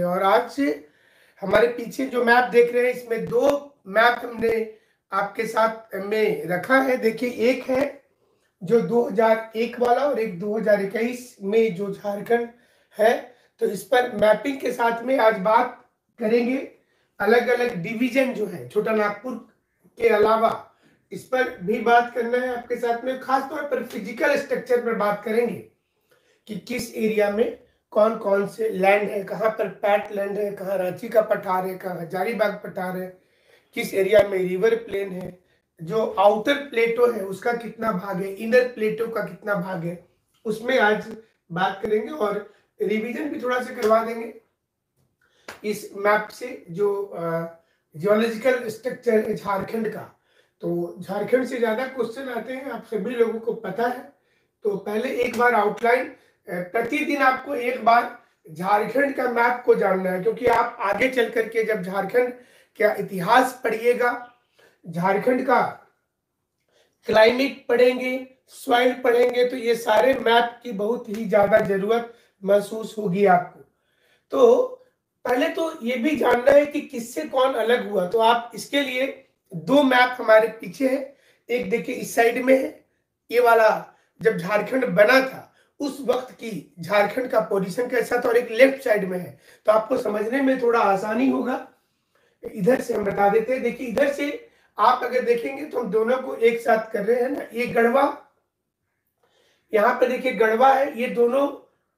और आज से हमारे पीछे जो मैप देख रहे हैं इसमें दो मैप हमने आपके साथ में रखा है। देखिए, एक है जो 2001 वाला और एक 2021 में जो झारखंड है। तो इस पर मैपिंग के साथ में आज बात करेंगे। अलग अलग डिवीजन जो है छोटा नागपुर के अलावा इस पर भी बात करना है आपके साथ में। खासतौर पर फिजिकल स्ट्रक्चर पर बात करेंगे कि किस एरिया में कौन कौन से लैंड है, कहाँ पर पैट लैंड है, कहाँ रांची का पठार है, कहाँ हजारीबाग पठार है, किस एरिया में रिवर प्लेन है, जो आउटर प्लेटो है उसका कितना भाग है, इनर प्लेटो का कितना भाग है, उसमें आज बात करेंगे और रिवीजन भी थोड़ा सा करवा देंगे इस मैप से। जो जियोलॉजिकल स्ट्रक्चर है झारखंड का, तो झारखंड से ज्यादा क्वेश्चन आते हैं, आप सभी लोगों को पता है। तो पहले एक बार आउटलाइन, प्रतिदिन आपको एक बार झारखंड का मैप को जानना है, क्योंकि आप आगे चल करके जब झारखंड का इतिहास पढ़िएगा, झारखंड का क्लाइमेट पढ़ेंगे, सॉइल पढ़ेंगे, तो ये सारे मैप की बहुत ही ज्यादा जरूरत महसूस होगी आपको। तो पहले तो ये भी जानना है कि किससे कौन अलग हुआ। तो आप इसके लिए दो मैप हमारे पीछे है। एक देखिए इस साइड में है, ये वाला जब झारखंड बना था उस वक्त की झारखंड का पोजीशन कैसा था, और एक लेफ्ट साइड में है, तो आपको समझने में थोड़ा आसानी होगा। इधर से हम बता देते हैं। देखिए, इधर से आप अगर देखेंगे तो हम दोनों को एक साथ कर रहे हैं ना। ये गढ़वा, यहाँ पे देखिए गढ़वा है, ये दोनों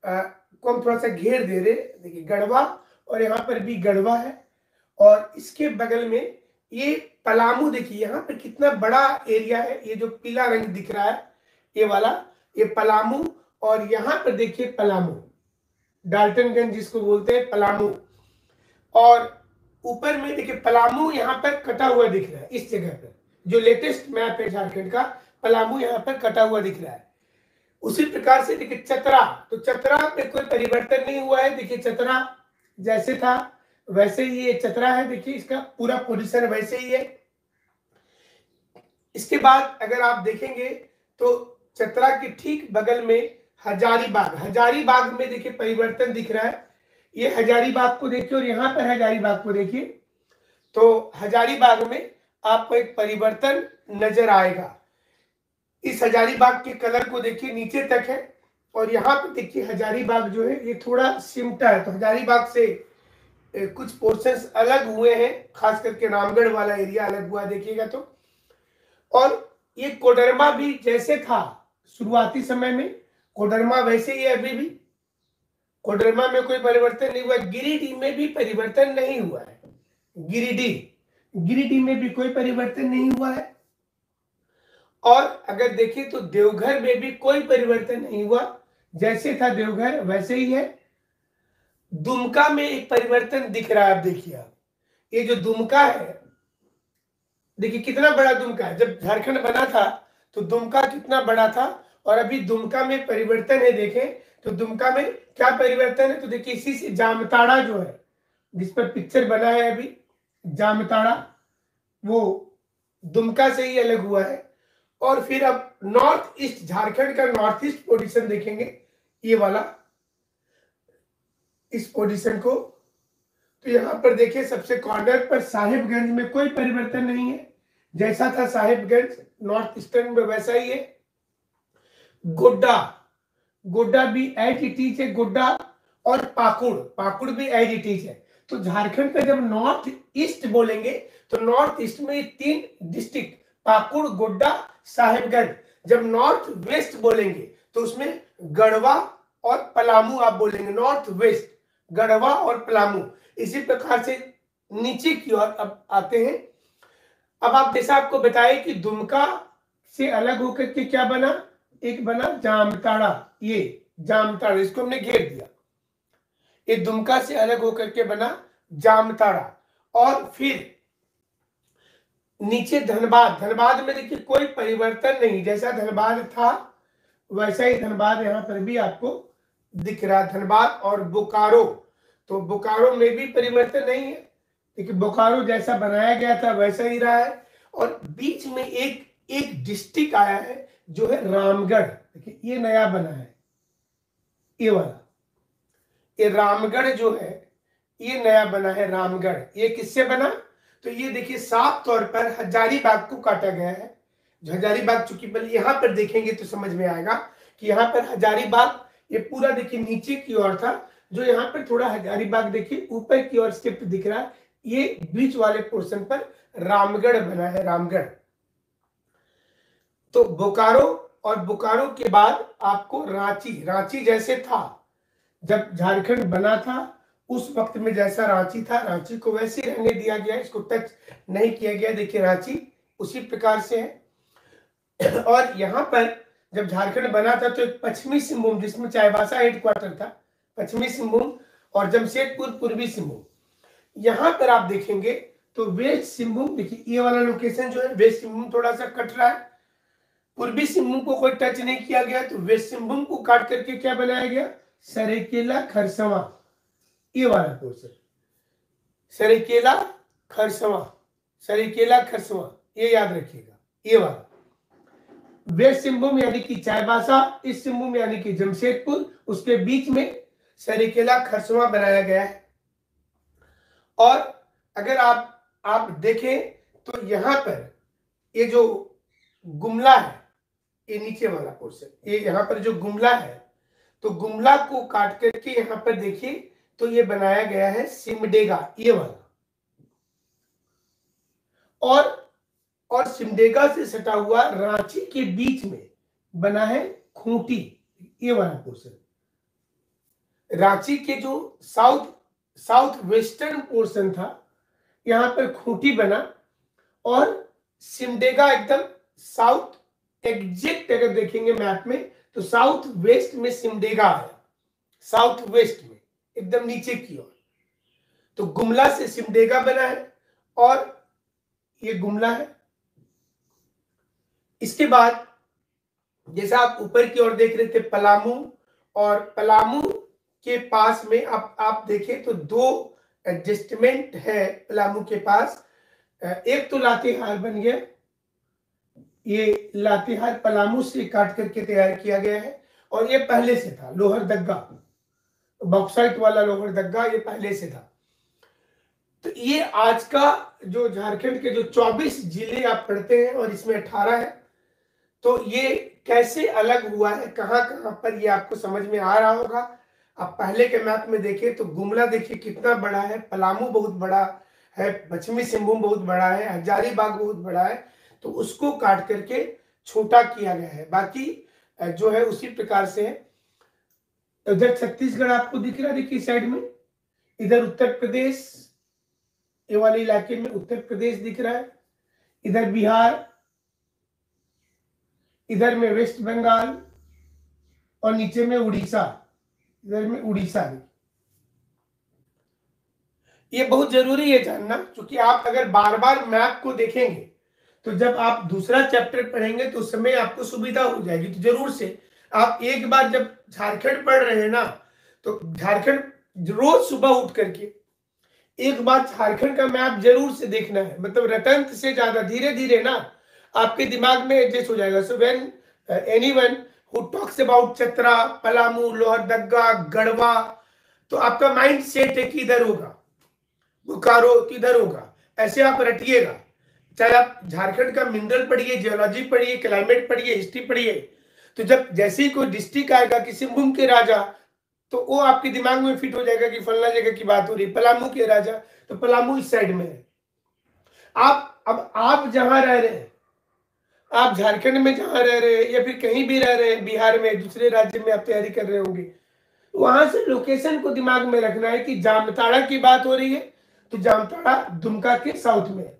को हम थोड़ा सा घेर दे रहे हैं। देखिए गढ़वा, और यहाँ पर भी गढ़वा है, और इसके बगल में ये पलामू। देखिए यहाँ पे कितना बड़ा एरिया है, ये जो पीला रंग दिख रहा है ये वाला, ये पलामू। और यहाँ पर देखिए पलामू, डाल्टनगंज जिसको बोलते हैं पलामू। और ऊपर में देखिए पलामू यहाँ पर कटा हुआ दिख रहा है, इस जगह पर जो लेटेस्ट मैप है झारखंड का, पलामू यहाँ पर कटा हुआ दिख रहा है। उसी प्रकार से देखिए चतरा, तो चतरा में कोई परिवर्तन नहीं हुआ है। देखिए चतरा जैसे था वैसे ही ये चतरा है। देखिए इसका पूरा पोजीशन वैसे ही है। इसके बाद अगर आप देखेंगे तो चतरा के ठीक बगल में हजारीबाग, हजारीबाग में देखिए परिवर्तन दिख रहा है। ये हजारीबाग को देखिए और यहाँ पर हजारीबाग को देखिए, तो हजारीबाग में आपको एक परिवर्तन नजर आएगा। इस हजारीबाग के कलर को देखिए नीचे तक है, और यहाँ पे देखिए हजारीबाग जो है ये थोड़ा सिमटा है। तो हजारीबाग से कुछ पोर्शंस अलग हुए हैं, खास करके रामगढ़ वाला एरिया अलग हुआ देखिएगा तो। और ये कोडरमा भी जैसे था शुरुआती समय में, कोडरमा वैसे ही है अभी भी, कोडरमा में कोई परिवर्तन नहीं हुआ। गिरिडीह में भी परिवर्तन नहीं हुआ है, गिरिडीह में भी कोई परिवर्तन नहीं हुआ है। और अगर देखें तो देवघर में भी कोई परिवर्तन नहीं हुआ, जैसे था देवघर वैसे ही है। दुमका में एक परिवर्तन दिख रहा है, आप देखिए, आप ये जो दुमका है, देखिए कितना बड़ा दुमका है। जब झारखंड बना था तो दुमका कितना बड़ा था, और अभी दुमका में परिवर्तन है। देखें तो दुमका में क्या परिवर्तन है, तो देखिए इसी से जामताड़ा जो है, जिस पर पिक्चर बना है अभी, जामताड़ा, वो दुमका से ही अलग हुआ है। और फिर अब नॉर्थ ईस्ट, झारखंड का नॉर्थ ईस्ट पोजीशन देखेंगे, ये वाला इस पोजीशन को, तो यहां पर देखिए सबसे कॉर्नर पर साहिबगंज में कोई परिवर्तन नहीं है, जैसा था साहिबगंज नॉर्थ ईस्टर्न में वैसा ही है। गोड्डा, गोड्डा भी एज इट इज है, गोड्डा। और पाकुड़, पाकुड़ भी एज इट इज है। तो झारखंड का जब नॉर्थ ईस्ट बोलेंगे तो नॉर्थ ईस्ट में 3 डिस्ट्रिक्ट, पाकुड़, गोड्डा, साहिबगंज। जब नॉर्थ वेस्ट बोलेंगे तो उसमें गढ़वा और पलामू आप बोलेंगे, नॉर्थ वेस्ट गढ़वा और पलामू। इसी प्रकार से नीचे की ओर अब आते हैं। अब आप जैसा आपको बताए कि दुमका से अलग होकर के क्या बना, एक बना जामताड़ा, ये जामताड़ा, इसको हमने घेर दिया। ये दुमका से अलग होकर के बना जामताड़ा। और फिर नीचे धनबाद, धनबाद में देखिए कोई परिवर्तन नहीं, जैसा धनबाद था वैसा ही धनबाद यहाँ पर भी आपको दिख रहा है, धनबाद। और बोकारो, तो बोकारो में भी परिवर्तन नहीं है, देखिए बोकारो जैसा बनाया गया था वैसा ही रहा है। और बीच में एक डिस्ट्रिक्ट आया है जो है रामगढ़, देखिए ये नया बना है, ये वाला, ये रामगढ़ जो है ये नया बना है रामगढ़। ये किससे बना? तो ये देखिए साफ तौर पर हजारीबाग को काटा गया है। हजारीबाग, चूंकि यहाँ पर देखेंगे तो समझ में आएगा कि यहाँ पर हजारीबाग ये पूरा देखिए नीचे की ओर था, जो यहाँ पर थोड़ा हजारीबाग देखिए ऊपर की ओर स्टेप दिख रहा है, ये बीच वाले पोर्शन पर रामगढ़ बना है, रामगढ़। तो बोकारो, और बोकारो के बाद आपको रांची। रांची जैसे था जब झारखंड बना था उस वक्त में, जैसा रांची था रांची को वैसे रहने दिया गया, इसको टच नहीं किया गया। देखिए रांची उसी प्रकार से है। और यहाँ पर जब झारखंड बना था तो एक पश्चिमी सिंहभूम, जिसमें चाईबासा हेडक्वार्टर था, पश्चिमी सिंहभूम, और जमशेदपुर पूर्वी सिंहभूम। यहाँ पर आप देखेंगे तो वेस्ट सिंहभूम, देखिए ये वाला लोकेशन जो है वेस्ट सिंहभूम थोड़ा सा कट रहा है, पूर्वी सिंहभूम को कोई टच नहीं किया गया, तो वेस्ट सिंहभूम को काट करके क्या बनाया गया? सरेकेला खरसवां, ये वाला पोर्शन, सरेकेला खरसवां, सरेकेला खरसवां, ये याद रखिएगा। ये वाला वेस्ट सिंहभूम यानी कि चाईबासा, इस सिंहभूम यानी कि जमशेदपुर, उसके बीच में सरेकेला खरसवां बनाया गया है। और अगर आप देखें तो यहाँ पर ये जो गुमला है, ये नीचे वाला पोर्शन, ये यहाँ पर जो गुमला है, तो गुमला को काट करके यहाँ पर देखिए तो ये बनाया गया है सिमडेगा, ये वाला। और सिमडेगा से सटा हुआ रांची के बीच में बना है खूंटी, ये वाला पोर्शन। रांची के जो साउथ वेस्टर्न पोर्शन था, यहां पर खूंटी बना, और सिमडेगा एकदम साउथ एग्जैक्ट अगर देखेंगे मैप में तो साउथ वेस्ट में सिमडेगा है, साउथ वेस्ट में एकदम नीचे की ओर। तो गुमला से सिमडेगा बना है, और ये गुमला है। इसके बाद जैसा आप ऊपर की ओर देख रहे थे पलामू, और पलामू के पास में आप देखें तो दो एडजस्टमेंट है पलामू के पास। एक तो लातेहार बन गया, ये लातेहार पलामू से काट करके तैयार किया गया है, और ये पहले से था लोहरदग्गा, बॉक्साइट वाला लोहरदग्गा ये पहले से था। तो ये आज का जो झारखंड के जो 24 जिले आप पढ़ते हैं और इसमें 18 है, तो ये कैसे अलग हुआ है, कहां कहां पर, ये आपको समझ में आ रहा होगा। आप पहले के मैप में देखें तो गुमला देखिए कितना बड़ा है, पलामू बहुत बड़ा है, पश्चिमी सिंहभूम बहुत बड़ा है, हजारीबाग बहुत बड़ा है, तो उसको काट करके छोटा किया गया है। बाकी जो है उसी प्रकार से है। उधर छत्तीसगढ़ आपको दिख रहा है, देखिए साइड में, इधर उत्तर प्रदेश, ये वाले इलाके में उत्तर प्रदेश दिख रहा है, इधर बिहार, इधर में वेस्ट बंगाल, और नीचे में उड़ीसा, इधर में उड़ीसा। ये बहुत जरूरी है जानना, क्योंकि आप अगर बार बार मैप को देखेंगे तो जब आप दूसरा चैप्टर पढ़ेंगे तो उस समय आपको सुविधा हो जाएगी। तो जरूर से आप एक बार जब झारखंड पढ़ रहे हैं ना, तो झारखंड रोज सुबह उठ करके एक बार झारखंड का मैप जरूर से देखना है, मतलब रटंत से ज्यादा, धीरे धीरे ना आपके दिमाग में एडजस्ट हो जाएगा। So when anyone who talks about Chatra, Palamu, Lohardaga, Garhwa, तो आपका माइंड सेट है कि इधर होगा, बोकारो किधर होगा, ऐसे आप रटिएगा। चाहे आप झारखंड का मिनरल पढ़िए, जियोलॉजी पढ़िए, क्लाइमेट पढ़िए, हिस्ट्री पढ़िए, तो जब जैसे ही कोई डिस्ट्रिक्ट आएगा कि सिंहभूम के राजा, तो वो आपके दिमाग में फिट हो जाएगा कि फलना जगह की बात हो रही है, पलामू के राजा, तो पलामू इस साइड में है। आप जहां रह रहे हैं, आप झारखंड में जहां रह रहे हैं या फिर कहीं भी रह रहे हैं, बिहार में, दूसरे राज्य में आप तैयारी कर रहे होंगे, वहां से लोकेशन को दिमाग में रखना है कि जामताड़ा की बात हो रही है तो जामताड़ा दुमका के साउथ में है।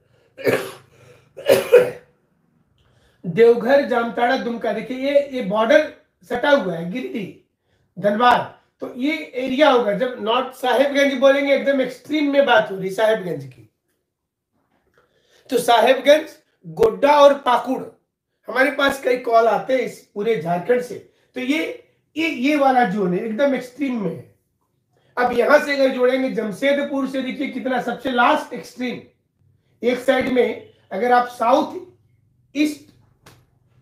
देवघर, जामताड़ा, दुमका, देखिए ये बॉर्डर सटा हुआ है, गिरिडीह, धनबाद, तो ये एरिया होगा। जब नॉर्थ साहेबगंज बोलेंगे, एकदम एक्सट्रीम में बात हो रही साहेबगंज की, तो साहेबगंज, गोड्डा और पाकुड़, हमारे पास कई कॉल आते हैं इस पूरे झारखंड से, तो ये वाला जोन है, एकदम एक्सट्रीम में है। अब यहां से अगर जोड़ेंगे जमशेदपुर से, देखिए कितना सबसे लास्ट एक्सट्रीम, एक साइड में अगर आप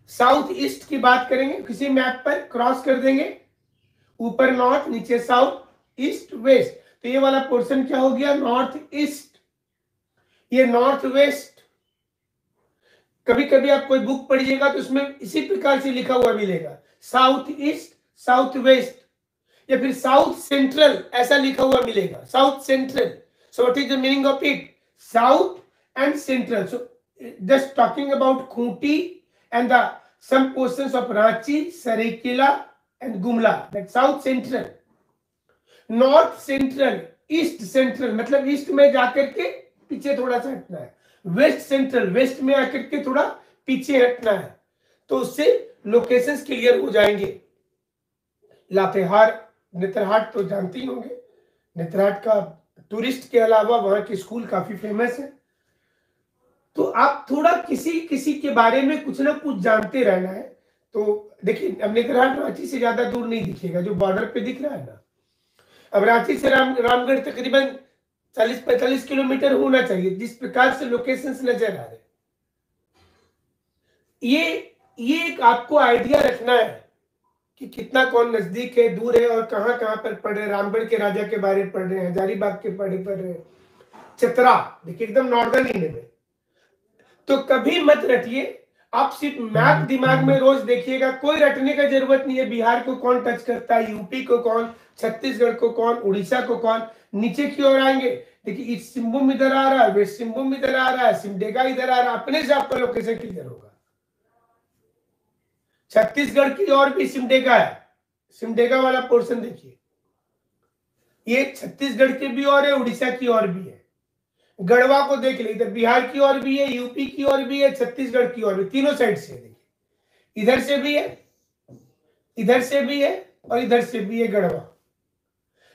साउथ ईस्ट की बात करेंगे, किसी मैप पर क्रॉस कर देंगे, ऊपर नॉर्थ, नीचे साउथ, ईस्ट, वेस्ट, तो ये वाला पोर्शन क्या हो गया, नॉर्थ ईस्ट, ये नॉर्थ वेस्ट। कभी कभी आप कोई बुक पढ़िएगा तो उसमें इसी प्रकार से लिखा हुआ मिलेगा, साउथ ईस्ट, साउथ वेस्ट, या फिर साउथ सेंट्रल ऐसा लिखा हुआ मिलेगा, south central. So what is the meaning of it, south and central. So just talking about Khunti and the some portions of Ranchi, Saraikela and Gumla, that south central, north central, east central, मतलब east में जाकर के पीछे थोड़ा सा हटना है, waste central, waste में आकर के थोड़ा पीछे हटना है, तो उससे लोकेशंस क्लियर हो जाएंगे। लातेहार, नेत्रहाट तो जानते ही होंगे, नेत्रहाट का टूरिस्ट के अलावा वहां के स्कूल काफी फेमस है। तो आप थोड़ा किसी किसी के बारे में कुछ ना कुछ जानते रहना है। तो देखिए, अब नेत्रहाट रांची से ज्यादा दूर नहीं दिखेगा, जो बॉर्डर पे दिख रहा है ना, अब रांची से रामगढ़ तकरीबन 40-45 किलोमीटर होना चाहिए, जिस प्रकार से लोकेशंस नजर आ रहे हैं। ये एक आपको आइडिया रखना है कि कितना कौन नजदीक है, दूर है, और कहाँ कहाँ पर पढ़ रहे हैं। रामगढ़ के राजा के बारे में पढ़ रहे हैं, हजारीबाग के पढ़ रहे हैं, चतरा देखिए एकदम नॉर्दर्न इंडिया में। तो कभी मत रटिए, आप सिर्फ मैप दिमाग में रोज देखिएगा, कोई रटने का जरूरत नहीं है। बिहार को कौन टच करता है, यूपी को कौन, छत्तीसगढ़ को कौन, उड़ीसा को कौन। नीचे की ओर आएंगे, देखिए ईस्ट सिंहभूम इधर आ रहा है, वेस्ट सिंहभूम इधर आ रहा है, सिमडेगा इधर आ रहा है, अपने से आपका लोकेशन क्लियर होगा। छत्तीसगढ़ की ओर भी सिमडेगा है, सिमडेगा वाला पोर्शन देखिए, ये छत्तीसगढ़ की भी ओर है, उड़ीसा की ओर भी है। गढ़वा को देख ले, इधर बिहार की ओर भी है, यूपी की ओर भी है, छत्तीसगढ़ की ओर भी, तीनों साइड से देखिए, इधर से भी है, इधर से भी है, और इधर से भी है गढ़वा।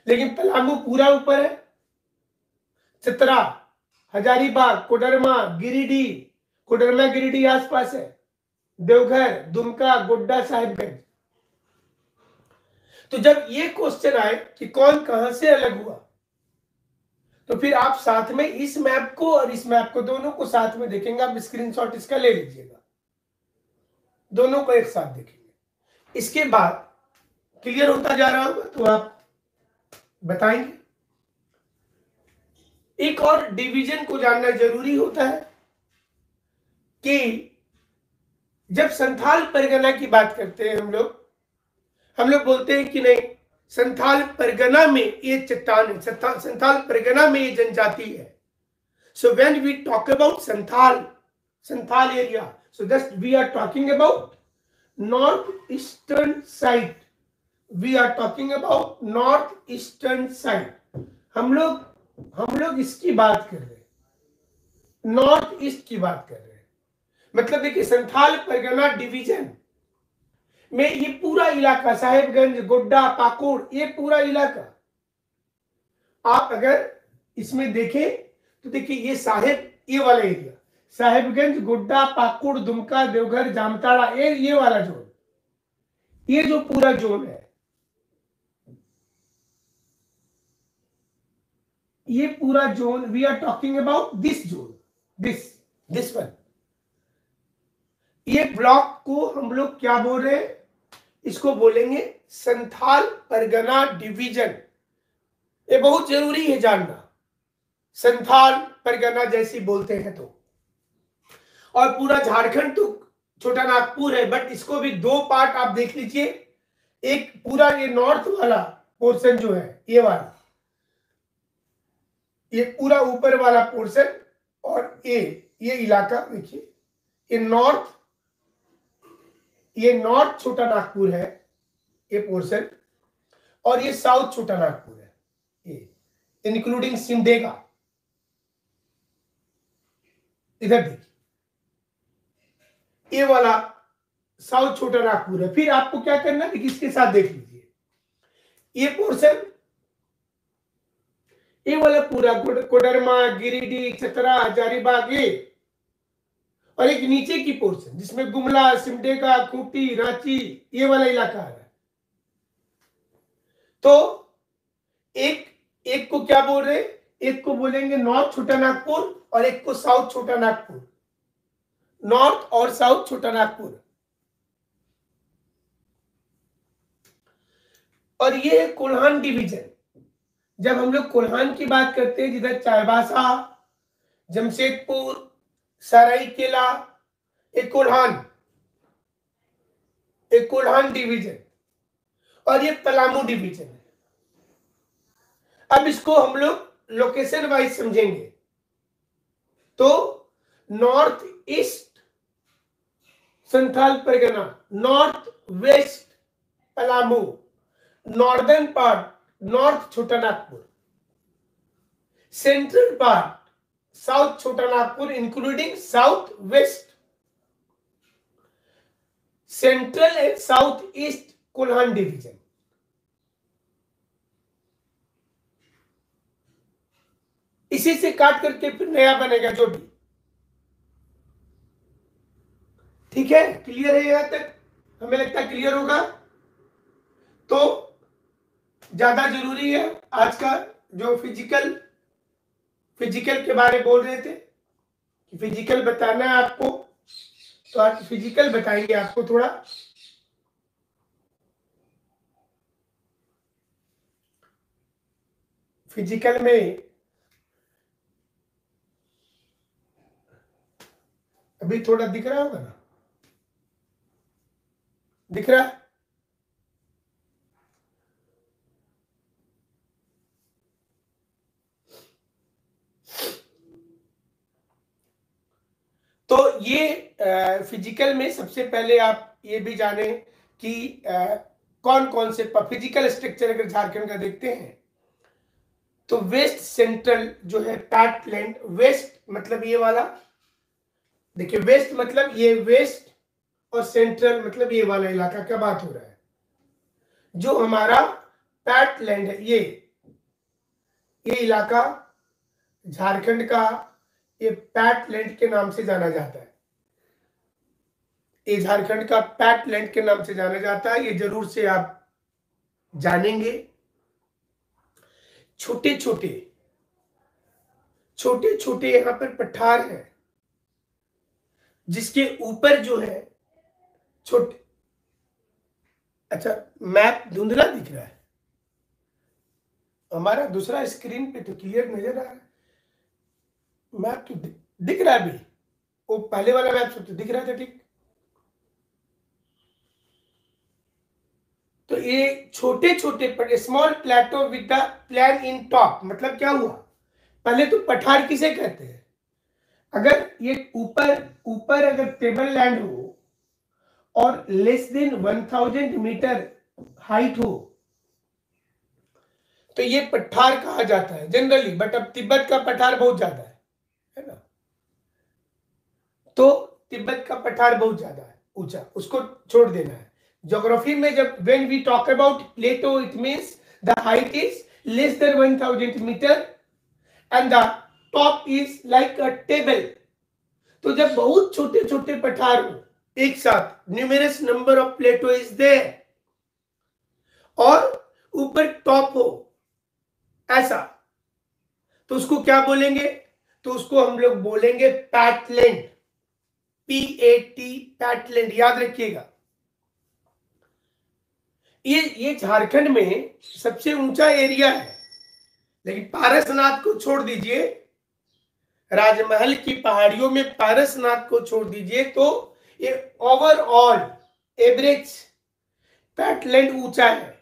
लेकिन पलामू पूरा ऊपर है, चतरा, हजारीबाग, कोडरमा, गिरिडीह, कोडरमा गिरिडीह आसपास है, देवघर, दुमका, गोड्डा, साहिबगंज। तो जब ये क्वेश्चन आए कि कौन कहां से अलग हुआ, तो फिर आप साथ में इस मैप को और इस मैप को, दोनों को साथ में देखेंगे। आप स्क्रीनशॉट इसका ले लीजिएगा, दोनों को एक साथ देखेंगे। इसके बाद क्लियर होता जा रहा होगा तो आप बताएंगे। एक और डिवीजन को जानना जरूरी होता है कि जब संथाल परगना की बात करते हैं हम लोग बोलते हैं कि नहीं, संथाल परगना में ये चट्टान है, संथाल परगना में ये जनजाति है। So when we talk about Santhal area, so just we are talking about north eastern side, we are talking about north eastern side. हम लोग इसकी बात कर रहे हैं, नॉर्थ ईस्ट की बात कर रहे हैं। मतलब देखिए, संथाल परगना डिवीजन में ये पूरा इलाका, साहेबगंज, गोड्डा, पाकुड़, ये पूरा इलाका, आप अगर इसमें देखें तो देखिए ये वाला एरिया, साहेबगंज, गोड्डा, पाकुड़, दुमका, देवघर, जामताड़ा, ये वाला जोन, ये जो पूरा जोन है, ये पूरा zone, we are talking about this zone, this one. ये ब्लॉक को हम लोग क्या बोल रहे हैं, इसको बोलेंगे संथाल परगना डिवीजन। ये बहुत जरूरी है जानना, संथाल परगना जैसी बोलते हैं तो। और पूरा झारखंड तो छोटा नागपुर है, बट इसको भी दो पार्ट आप देख लीजिए। एक पूरा ये नॉर्थ वाला पोर्शन जो है, ये वाला, ये पूरा ऊपर वाला पोर्शन, और ये इलाका देखिए, ये नॉर्थ छोटा नागपुर है, ये पोर्शन, और ये साउथ छोटा नागपुर है, ये इंक्लूडिंग सिमडेगा। इधर देखिए, ये वाला साउथ छोटा नागपुर है। फिर आपको क्या करना है, इसके साथ देख लीजिए, ये पोर्शन, ये वाला पूरा कोडरमा, गिरिडीह, चतरा, हजारीबाग, ये, और एक नीचे की पोर्शन जिसमें गुमला, सिमडेगा, खूंटी, रांची, ये वाला इलाका है। तो एक को क्या बोल रहे, एक को बोलेंगे नॉर्थ छोटा नागपुर, और एक को साउथ छोटा नागपुर, नॉर्थ और साउथ छोटा नागपुर। और ये है कोल्हान डिवीजन, जब हम लोग कोल्हान की बात करते हैं, जिधर चाईबासा, जमशेदपुर, सरायकेला, एक कोल्हान डिवीजन, और ये पलामू डिवीजन है। अब इसको हम लोग लोकेशन वाइज समझेंगे। तो north east Santhal Pargana, north west Palamu, northern part north Chotanagpur, central part south Chotanagpur including south west, central and south east Kolhan division. इसी से काट करके फिर नया बनेगा जो भी। ठीक है, क्लियर है यहां तक? हमें लगता है क्लियर होगा। तो ज्यादा जरूरी है आज का जो फिजिकल के बारे बोल रहे थे कि फिजिकल बताना है आपको, तो आज फिजिकल बताएंगे आपको थोड़ा। फिजिकल में अभी थोड़ा दिख रहा होगा ना, दिख रहा है? तो ये फिजिकल में सबसे पहले आप ये भी जाने कि कौन कौन से फिजिकल स्ट्रक्चर अगर झारखंड का देखते हैं तो वेस्ट सेंट्रल जो है पैटलैंड, वेस्ट मतलब ये वाला, देखिए वेस्ट मतलब ये वेस्ट, और सेंट्रल मतलब ये वाला इलाका। क्या बात हो रहा है? जो हमारा पैटलैंड है, ये इलाका झारखंड का, ये पैटलैंड के नाम से जाना जाता है। ये झारखंड का पैटलैंड के नाम से जाना जाता है, ये जरूर से आप जानेंगे। छोटे छोटे यहां पर पठार है, जिसके ऊपर जो है छोटे, अच्छा मैप धुंधला दिख रहा है, हमारा दूसरा स्क्रीन पे तो क्लियर नजर आ रहा है। मैप तो दिख रहा है अभी, वो पहले वाला मैप तो दिख रहा था ठीक। तो ये छोटे small plateau with the plan in top, मतलब क्या हुआ? पहले तो पठार किसे कहते हैं? अगर ये ऊपर अगर टेबल लैंड हो और लेस देन 1000 मीटर हाइट हो तो ये पठार कहा जाता है जनरली। बट अब तिब्बत का पठार बहुत ज्यादा है ना? तो तिब्बत का पठार बहुत ज्यादा है ऊंचा, उसको छोड़ देना है। ज्योग्राफी में जब when we talk about plateau, it means the height is less than 1000 meter and the top is like a table। तो जब बहुत छोटे छोटे पठार हो एक साथ, numerous number of plateau is there, और ऊपर टॉप हो ऐसा, तो उसको क्या बोलेंगे? तो उसको हम लोग बोलेंगे पैटलैंड, PAT, पैटलैंड, याद रखिएगा। ये झारखंड में सबसे ऊंचा एरिया है, लेकिन पारसनाथ को छोड़ दीजिए, राजमहल की पहाड़ियों में पारसनाथ को छोड़ दीजिए, तो ये ओवरऑल एवरेज पैटलैंड ऊंचा है।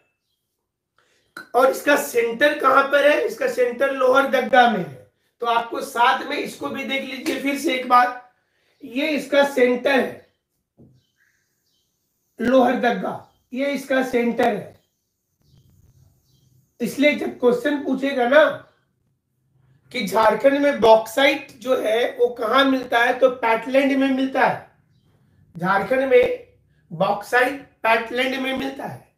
और इसका सेंटर कहां पर है? इसका सेंटर लोहरदग्गा में है। तो आपको साथ में इसको भी देख लीजिए फिर से एक बार, ये इसका सेंटर है लोहरदग्गा, ये इसका सेंटर है। इसलिए जब क्वेश्चन पूछेगा ना कि झारखंड में बॉक्साइट जो है वो कहां मिलता है, तो पैटलैंड में मिलता है। झारखंड में बॉक्साइट पैटलैंड में मिलता है,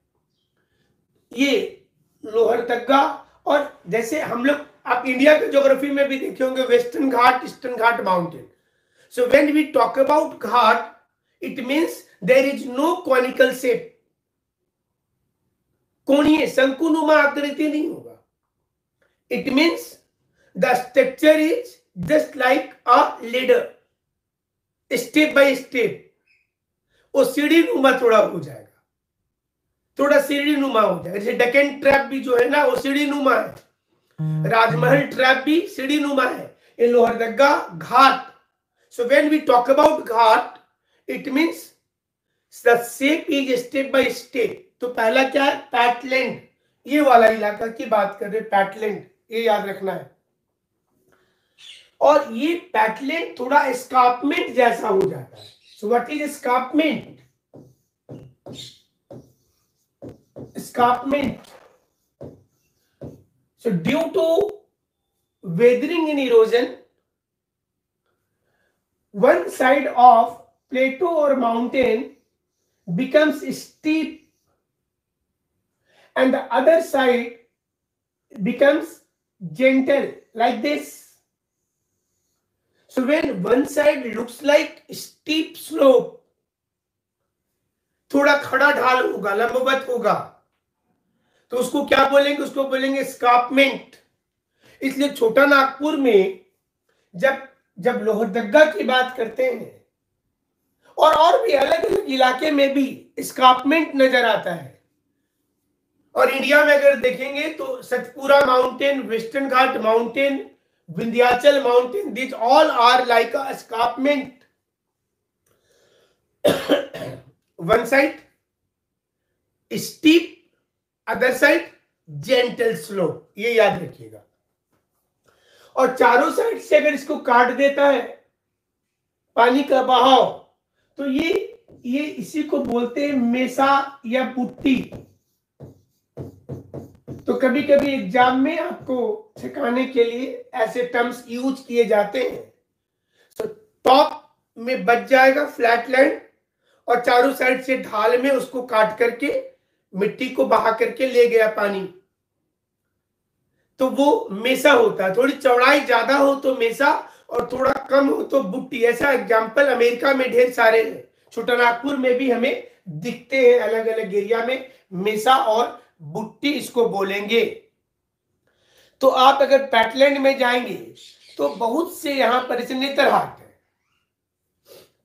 ये लोहरदग्गा। और जैसे हम लोग, आप इंडिया के ज्योग्राफी में भी देखे होंगे western ghat, eastern ghat mountain. So when we talk about ghat, it means there is no conical shape, कोणीय शंकुनुमा आकृति नहीं होगा। It means the structure is just like a ladder, step by step, वो सीढ़ी नुमा थोड़ा हो जाएगा, थोड़ा सीढ़ी नुमा हो जाएगा। जैसे डेक्कन ट्रैप भी जो है ना वो सीढ़ी नुमा है, राजमहल ट्रैप भी सीढ़ी नुमा है, ये Lohardaga ghat. So when we talk about ghat, it means the shape is step by step. तो पहला क्या है, पैटलैंड, ये वाला इलाका की बात कर रहे, पैटलैंड, ये याद रखना है। और ये पैटलैंड थोड़ा एस्कार्पमेंट जैसा हो जाता है। So what is escarpment? Escarpment. So due to weathering and erosion, one side of plateau or mountain becomes steep and the other side becomes gentle, like this. So when one side looks like steep slope, थोड़ा खड़ा ढाल होगा, लंबवत होगा, तो उसको क्या बोलेंगे? उसको बोलेंगे एस्कार्पमेंट। इसलिए छोटा नागपुर में जब लोहरदगा की बात करते हैं और भी अलग अलग इलाके में भी एस्कार्पमेंट नजर आता है। और इंडिया में अगर देखेंगे तो Satpura mountain, western ghat mountain, Vindhyachal mountain, this all are like a escarpment. One side steep, other side gentle slope, ये याद रखिएगा। और चारों साइड से अगर इसको काट देता है पानी का बहाव, तो ये इसी को बोलते हैं मेसा या पुट्टी। तो कभी कभी एग्जाम में आपको सिखाने के लिए ऐसे टर्म्स यूज किए जाते हैं। तो टॉप में बच जाएगा फ्लैटलैंड और चारों साइड से ढाल में उसको काट करके मिट्टी को बहा करके ले गया पानी, तो वो मेसा होता है। थोड़ी चौड़ाई ज्यादा हो तो मेसा और थोड़ा कम हो तो बुट्टी। ऐसा एग्जाम्पल अमेरिका में ढेर सारे हैं, छोटानागपुर में भी हमें दिखते हैं, अलग अलग एरिया में मेसा और बुट्टी इसको बोलेंगे। तो आप अगर पैटलैंड में जाएंगे तो बहुत से यहां पर, जैसे नेतरहाट है,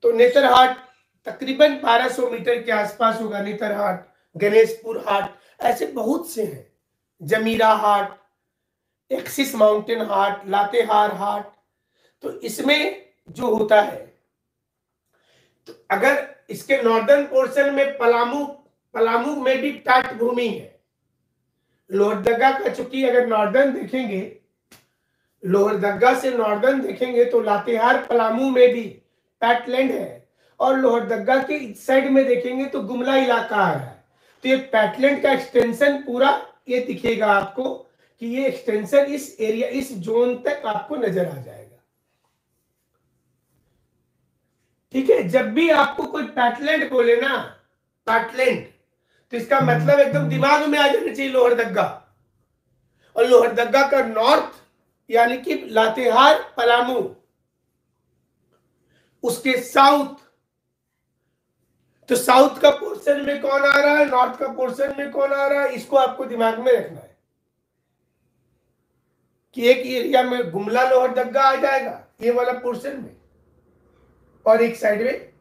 तो नेतरहाट तकरीबन 1200 मीटर के आसपास होगा। नेतरहाट, गणेशपुर हाट, ऐसे बहुत से हैं, जमीरा हाट, एक्सिस माउंटेन हाट, लातेहार हाट। तो इसमें जो होता है, तो अगर इसके नॉर्दर्न पोर्शन में पलामू में भी तट भूमि है। लोहरदगा का चूंकि अगर नॉर्दर्न देखेंगे, लोहरदगा से नॉर्दर्न देखेंगे तो लातेहार पलामू में भी पैटलैंड है, और लोहरदगा के इस साइड में देखेंगे तो गुमला इलाका आ रहा है। तो ये पैटलैंड का एक्सटेंशन पूरा ये दिखेगा आपको कि ये एक्सटेंशन इस एरिया, इस जोन तक आपको नजर आ जाएगा। ठीक है, जब भी आपको कोई पैटलैंड बोले ना, पैटलैंड, तो इसका मतलब एकदम दिमाग में आ जाना चाहिए लोहरदगा। और लोहरदगा का नॉर्थ यानी कि लातेहार पलामू, उसके साउथ, तो साउथ का पोर्शन में कौन आ रहा है, नॉर्थ का पोर्शन में कौन आ रहा है, इसको आपको दिमाग में रखना है कि एक एरिया में गुमला लोहरदगा आ जाएगा ये वाला पोर्शन में, और एक साइड में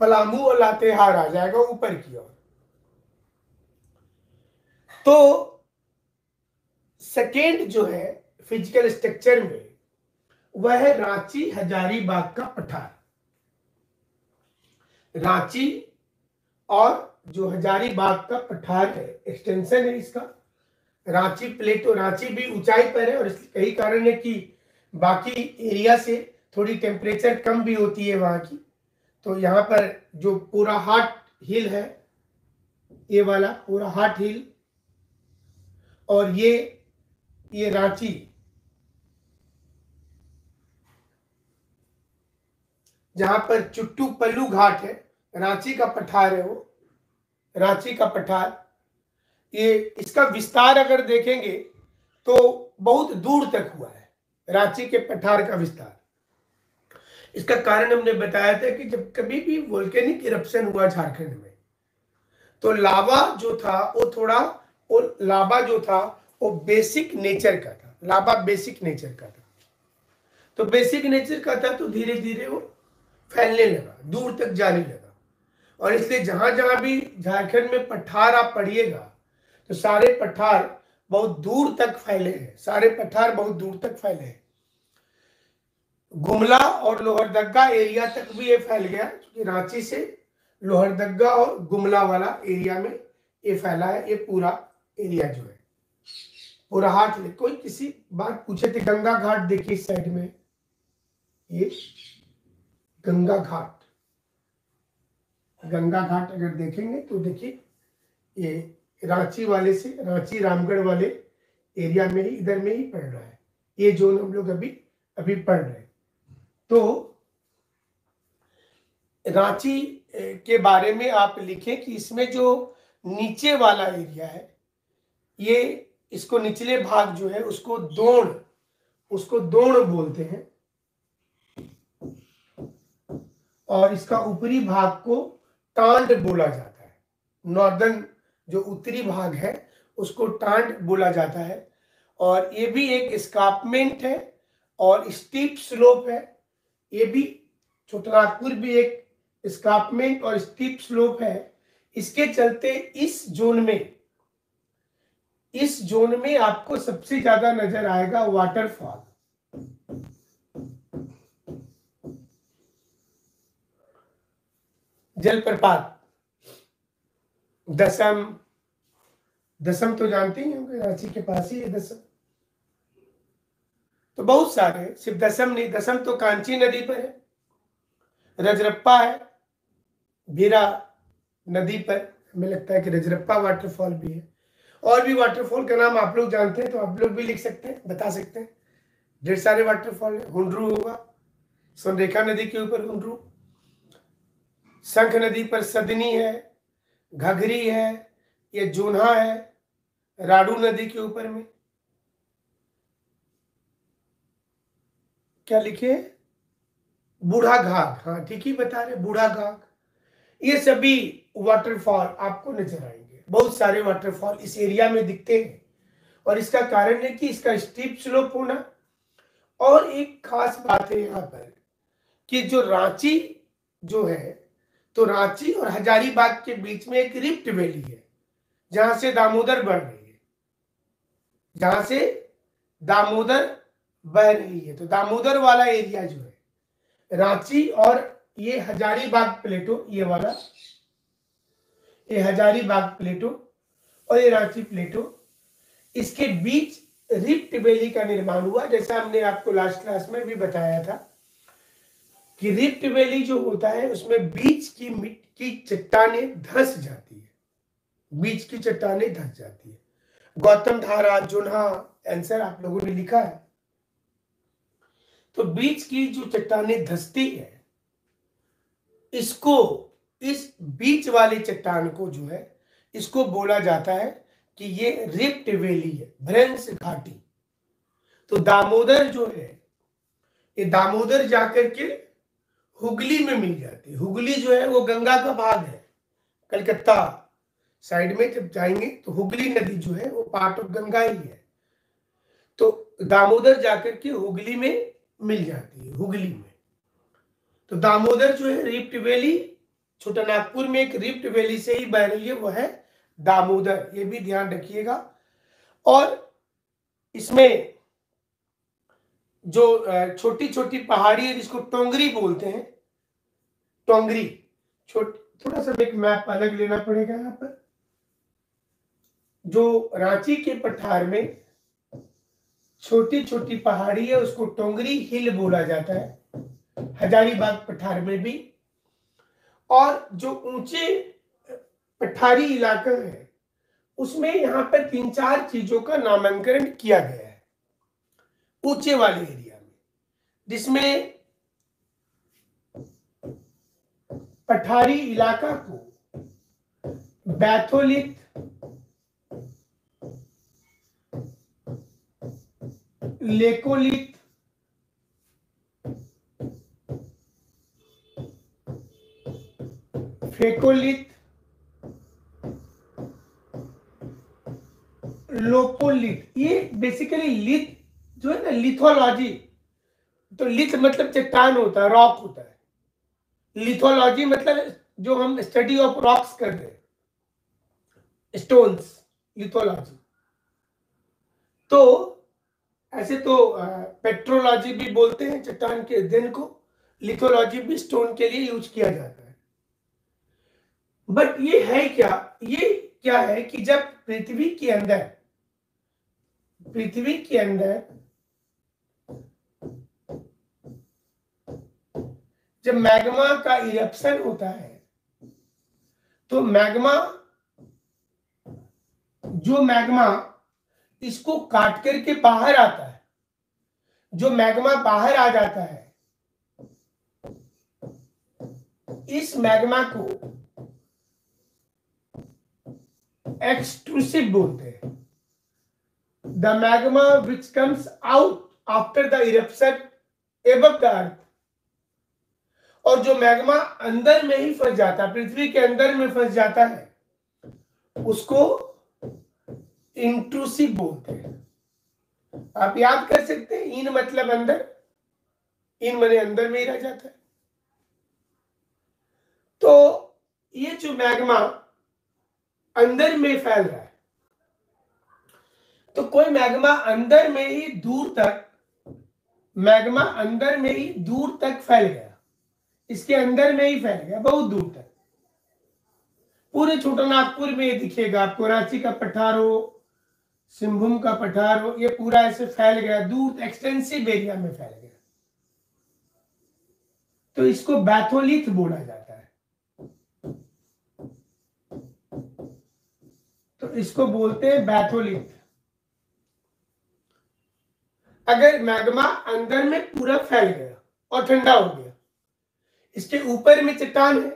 पलामू और लातेहार आ जाएगा ऊपर की ओर। तो सेकेंड जो है फिजिकल स्ट्रक्चर में, वह है रांची हजारीबाग का पठार। रांची और जो हजारीबाग का पठार है, एक्सटेंशन है इसका। रांची प्लेटो, रांची भी ऊंचाई पर है और इसके कई कारण है कि बाकी एरिया से थोड़ी टेम्परेचर कम भी होती है वहां की। तो यहाँ पर जो पूरा हाट हिल है, ये वाला पूरा हाट हिल, और ये रांची, जहां पर चुट्टू पल्लू घाट है, रांची का पठार है वो, रांची का पठार। ये इसका विस्तार अगर देखेंगे तो बहुत दूर तक हुआ है, रांची के पठार का विस्तार। इसका कारण हमने बताया था कि जब कभी भी वोल्केनिक इरप्शन हुआ झारखंड में, तो लावा जो था वो बेसिक नेचर का था। लावा बेसिक नेचर का था, तो बेसिक नेचर का था, तो धीरे धीरे वो फैलने लगा, दूर तक जाने लगा। और इसलिए जहां जहां भी झारखंड में पठार आप पढ़िएगा तो सारे पठार बहुत दूर तक फैले हैं, सारे पठार बहुत दूर तक फैले हैं। गुमला और लोहरदगा एरिया तक भी ये फैल गया, क्योंकि रांची से लोहरदगा और गुमला वाला एरिया में ये फैला है। ये पूरा एरिया जो है पूरा हाट ले। कोई किसी बात पूछे थे, गंगा घाट देखिए इस साइड में, ये गंगा घाट, गंगा घाट अगर देखेंगे तो देखिए ये रांची वाले से, रांची रामगढ़ वाले एरिया में ही, इधर में ही पड़ रहा है ये जोन हम लोग अभी पढ़ रहे हैं। तो रांची के बारे में आप लिखें कि इसमें जो नीचे वाला एरिया है, ये इसको निचले भाग जो है उसको दोण बोलते हैं, और इसका ऊपरी भाग को टांड बोला जाता है। नॉर्दर्न जो उत्तरी भाग है उसको टांड बोला जाता है। और ये भी एक एस्कार्पमेंट है और स्टीप स्लोप है। ये भी छोटानागपुर भी एक एस्कार्पमेंट और स्टीप स्लोप है। इसके चलते इस जोन में आपको सबसे ज्यादा नजर आएगा वाटरफॉल। जलप्रपात, दसम तो जानते ही होंगे, रांची के पास ही है दसम। तो बहुत सारे, सिर्फ दसम नहीं, दसम तो कांची नदी पर है, रजरप्पा है बीरा नदी पर, हमें लगता है कि रजरप्पा वाटरफॉल भी है। और भी वाटरफॉल का नाम आप लोग जानते हैं तो आप लोग भी लिख सकते हैं, बता सकते हैं। ढेर सारे वाटरफॉल है। हुंड्रू होगा, सोनरेखा नदी के ऊपर हुंड्रू, शंख नदी पर सदनी है, घघरी है, ये जोन्हा है राडू नदी के ऊपर में। क्या लिखे? बूढ़ा घाघ, हाँ ठीक ही बता रहे, बूढ़ा घाघ। ये सभी वाटरफॉल आपको नजर आएंगे। बहुत सारे वाटरफॉल इस एरिया में दिखते हैं और इसका कारण है कि इसका स्टीप स्लोप होना। और एक खास बात है यहाँ पर कि जो रांची जो है, तो रांची और हजारीबाग के बीच में एक रिफ्ट वैली है जहां से दामोदर बढ़ रही है, जहां से दामोदर बह रही है। तो दामोदर वाला एरिया जो है रांची और ये हजारीबाग प्लेटो, ये वाला, ये हजारीबाग प्लेटो और ये रांची प्लेटो, इसके बीच रिफ्ट वैली का निर्माण हुआ। जैसा हमने आपको लास्ट क्लास में भी बताया था कि रिफ्ट वैली जो होता है उसमें बीच की चट्टानें धंस जाती है, बीच की चट्टानें धंस जाती है। गौतम धारा, जोन्हा, आंसर आप लोगों ने लिखा है। तो बीच की जो चट्टानें धंसती है, इसको, इस बीच वाली चट्टान को जो है, इसको बोला जाता है कि ये रिफ्ट वैली है, भ्रंश घाटी। तो दामोदर जो है, ये दामोदर जाकर के हुगली में मिल जाती है। हुगली जो है वो गंगा का भाग है, कलकत्ता साइड में जब जाएंगे तो हुगली नदी जो है वो पार्ट ऑफ गंगा ही है। तो दामोदर जाकर के हुगली में मिल जाती है, हुगली में। तो दामोदर जो है रिफ्ट वैली, छोटानागपुर में एक रिफ्ट वैली से ही बह रही है, वो है दामोदर, ये भी ध्यान रखिएगा। और इसमें जो छोटी छोटी पहाड़ी है जिसको टोंगरी बोलते हैं, टोंगरी, थोड़ा सा एक मैप अलग लेना पड़ेगा यहाँ पर। जो रांची के पठार में छोटी छोटी पहाड़ी है उसको टोंगरी हिल बोला जाता है, हजारीबाग पठार में भी। और जो ऊंचे पठारी इलाका है उसमें यहाँ पर 3-4 चीजों का नामांकन किया गया है ऊंचे वाले एरिया में, जिसमें पठारी इलाका को बैथोलिथ, लेकोलिथ, फेकोलिथ, लोकोलिथ, ये बेसिकली लिथ जो है ना, लिथोलॉजी। तो लिथ मतलब चट्टान होता है, रॉक होता है। लिथोलॉजी मतलब जो हम स्टडी ऑफ रॉक्स कर रहे हैं, स्टोन्स, लिथोलॉजी। तो ऐसे तो पेट्रोलॉजी भी बोलते हैं चट्टान के अध्ययन को, लिथोलॉजी भी स्टोन के लिए यूज किया जाता है। बट ये है क्या, ये क्या है कि जब पृथ्वी के अंदर जब मैग्मा का इरप्शन होता है तो जो मैग्मा इसको काट करके बाहर आता है, जो मैग्मा बाहर आ जाता है, इस मैग्मा को एक्सट्रूसिव बोलते हैं। The magma which comes out after the eruption above the earth, और जो मैग्मा अंदर में ही फंस जाता है, पृथ्वी के अंदर में फंस जाता है, उसको इंट्रूसिव बोलते हैं। आप याद कर सकते हैं, इन मतलब अंदर, इन मने अंदर में ही रह जाता है। तो ये जो मैग्मा अंदर में फैल रहा है, तो कोई मैग्मा अंदर में ही दूर तक फैल गया, इसके अंदर में ही फैल गया बहुत दूर तक। पूरे छोटा नागपुर में ये दिखेगा आपको, रांची का पठार हो, सिंहभूम का पठार हो, ये पूरा ऐसे फैल गया, दूर एक्सटेंसिव एरिया में फैल गया। तो इसको बैथोलिथ बोला जाता है। तो इसको बोलते हैं बैथोलिथ। अगर मैग्मा अंदर में पूरा फैल गया और ठंडा हो गया, इसके ऊपर में चट्टान है,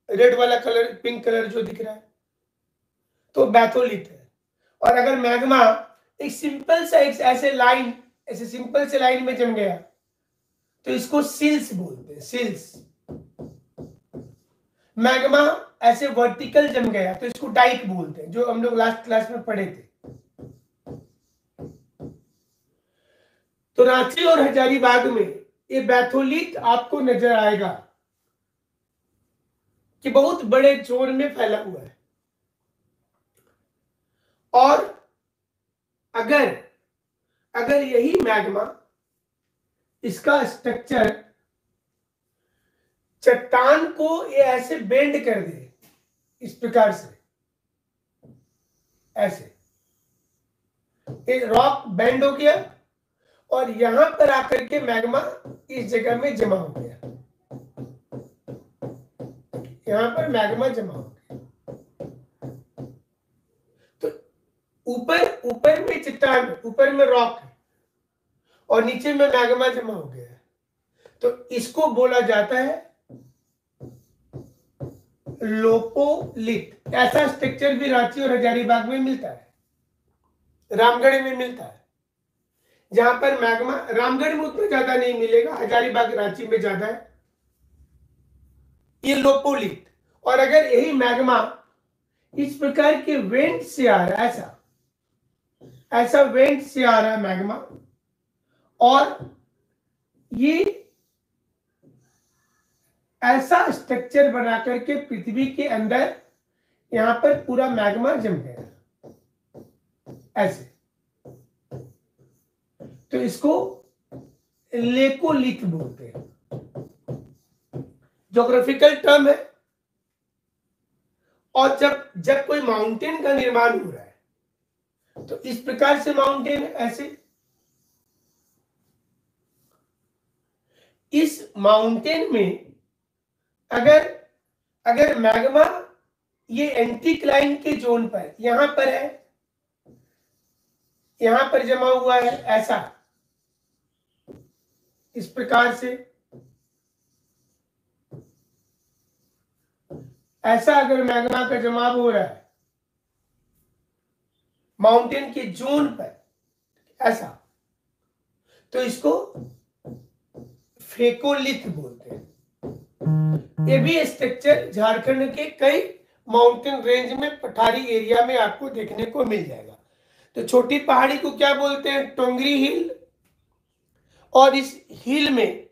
रेड वाला कलर, पिंक कलर जो दिख रहा है, तो बैथोलिथ है। और अगर मैग्मा एक सिंपल सा एक ऐसे लाइन, ऐसे सिंपल से लाइन में जम गया, तो इसको सिल्स बोलते हैं, सिल्स। मैग्मा ऐसे वर्टिकल जम गया तो इसको डाइक बोलते हैं, जो हम लोग लास्ट क्लास में पढ़े थे। तो रांची और हजारीबाग में ये बैथोलिथ आपको नजर आएगा कि बहुत बड़े जोर में फैला हुआ है। और अगर यही मैग्मा, इसका स्ट्रक्चर चट्टान को ये ऐसे बेंड कर दे, इस प्रकार से, ऐसे ये रॉक बेंड हो गया और यहां पर आकर के मैग्मा इस जगह में जमा हो गया, यहां पर मैग्मा जमा हो गया। तो ऊपर में चट्टान, ऊपर में रॉक है और नीचे में मैग्मा जमा हो गया है। तो इसको बोला जाता है लोपोलिथ। ऐसा स्ट्रक्चर भी रांची और हजारीबाग में मिलता है, रामगढ़ में मिलता है, जहां पर मैग्मा, रामगढ़ में उतना ज्यादा नहीं मिलेगा, हजारीबाग रांची में ज्यादा है, ये लोपोलिथ। और अगर यही मैग्मा इस प्रकार के वेंट से आ रहा है, ऐसा वेंट से आ रहा है मैग्मा, और ये ऐसा स्ट्रक्चर बना करके पृथ्वी के अंदर यहां पर पूरा मैग्मा जम गया ऐसे, तो इसको लेकोलिथ बोलते हैं। ज्योग्राफिकल टर्म है। और जब कोई माउंटेन का निर्माण हो रहा है तो इस प्रकार से माउंटेन ऐसे, इस माउंटेन में अगर मैग्मा ये एंटीक्लाइन के जोन पर, यहां पर है, यहां पर जमा हुआ है ऐसा, इस प्रकार से ऐसा अगर मैग्मा का जमाव हो रहा है माउंटेन के जोन पर ऐसा, तो इसको फेकोलिथ बोलते हैं। ये भी स्ट्रक्चर झारखंड के कई माउंटेन रेंज में, पठारी एरिया में आपको देखने को मिल जाएगा। तो छोटी पहाड़ी को क्या बोलते हैं? टोंगरी हिल। और इस हिल में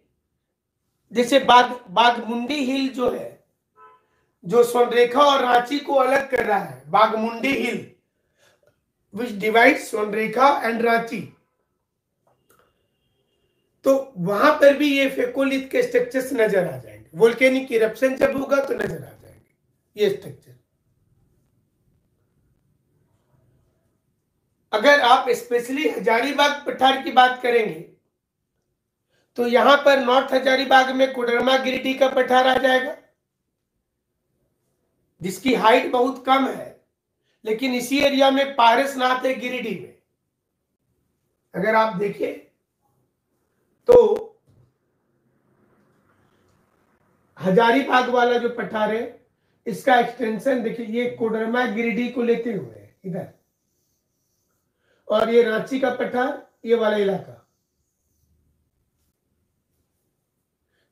जैसे बाघमुंडी हिल जो है, जो स्वर्णरेखा और रांची को अलग कर रहा है, Baghmundi hill, which divide Sonrekha and Ranchi. तो वहां पर भी ये फेकोलिथ के स्ट्रक्चर्स नजर आ जाएंगे, वोल्केनिक इरप्शन जब होगा तो नजर आ जाएंगे ये स्ट्रक्चर। अगर आप स्पेशली हजारीबाग पठार की बात करेंगे तो यहां पर नॉर्थ हजारीबाग में कोडरमा गिरिडीह का पठार आ जाएगा, जिसकी हाइट बहुत कम है, लेकिन इसी एरिया में पारसनाथ है गिरिडीह में। अगर आप देखें तो हजारीबाग वाला जो पठार है इसका एक्सटेंशन देखिए, ये कोडरमा गिरिडीह को लेते हुए है इधर, और ये रांची का पठार ये वाला इलाका।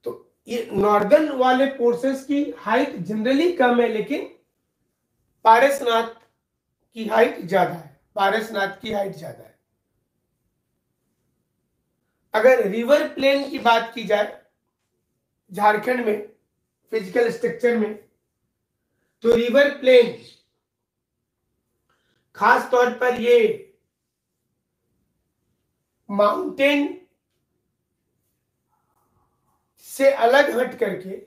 तो ये नॉर्दर्न वाले पोर्शंस की हाइट जनरली कम है, लेकिन पारसनाथ की हाइट ज्यादा है, पारसनाथ की हाइट ज्यादा है। अगर रिवर प्लेन की बात की जाए झारखंड में फिजिकल स्ट्रक्चर में, तो रिवर प्लेन खास तौर पर ये माउंटेन से अलग हट करके